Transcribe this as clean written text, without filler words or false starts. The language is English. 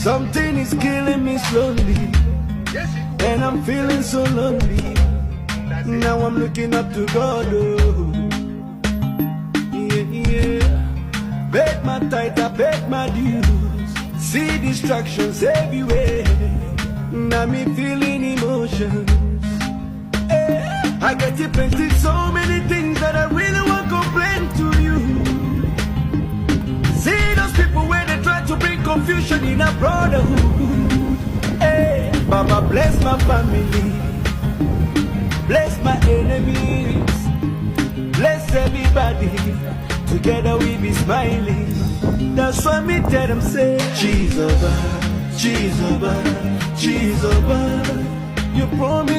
Something is killing me slowly, and I'm feeling so lonely. Now I'm looking up to God, oh. Yeah, yeah. Paid my tithe, I paid my dues. See distractions everywhere. Now me feeling emotions. I get it plenty, so many things that I really want to complain to you. See those people where they try to bring confusion in a brotherhood. Hey, Baba bless my family, bless my enemies, bless everybody. Together we be smiling. That's why me tell them say, Jesus, Jesus, Jesus. You promise.